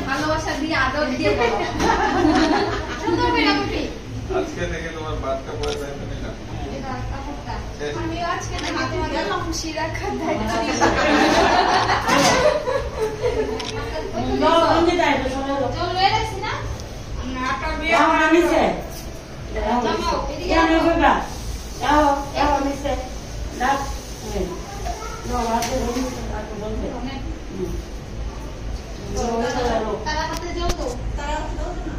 ভালোবাসা দিয়ে আদর দিয়ে বলো সুন্দর করে মুখে আজকে থেকে তোমার বাচ্চা পড়ে যাইতে নিলাম এটা কাপড়টা আমি আজকে হাতে হাতে লমশি রাখার দায়িত্ব দাও বন্ধে দাও চল লয়ে রাখছি না নাটা বিয়ে আমরা নিচে জামাও এদিকে জানো বাবা যাও যাও নিচে দাও দাও হাতে ধরে রাখো বন্ধে তারা হাতে যাও তো তারা হাতে দাও না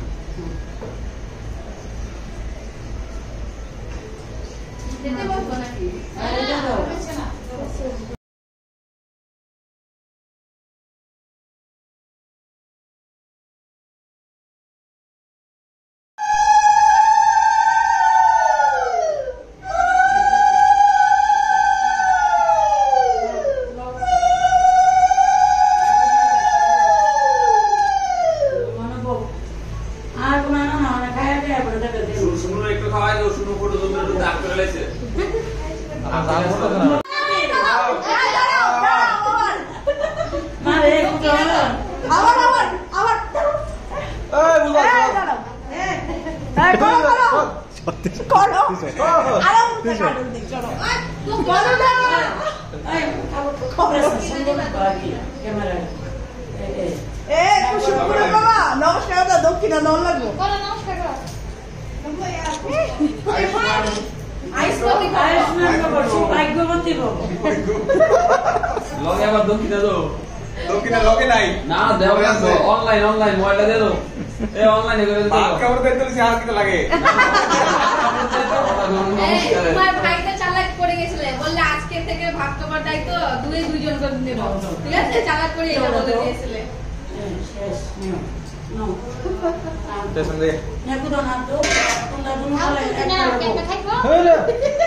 দিতে বলবো নাকি আরে দাও না নমস্কার দক্ষিণা দল লাগবো ভাগ্যবতী লগে আবার দক্ষিণা দাও দক্ষিণা লগে নাই না দেও অনলাইন অনলাইন মোবাইলটা দে দাও এই অনলাইনে করে দাও ভাত খাবার দিতে হলে আর কি লাগে তোমার ভাইটা চালাক করে গেছিল বললে আজকে থেকে ভাত খাবার দায়িত্ব দুইজন করে নেব ঠিক আছে চালাক করে এটা বলে দিয়েছিল শেষ নো স্টেশন দিয়ে না কুদো না তো তোমরা দুনো না কেন খাইবো হ্যাঁ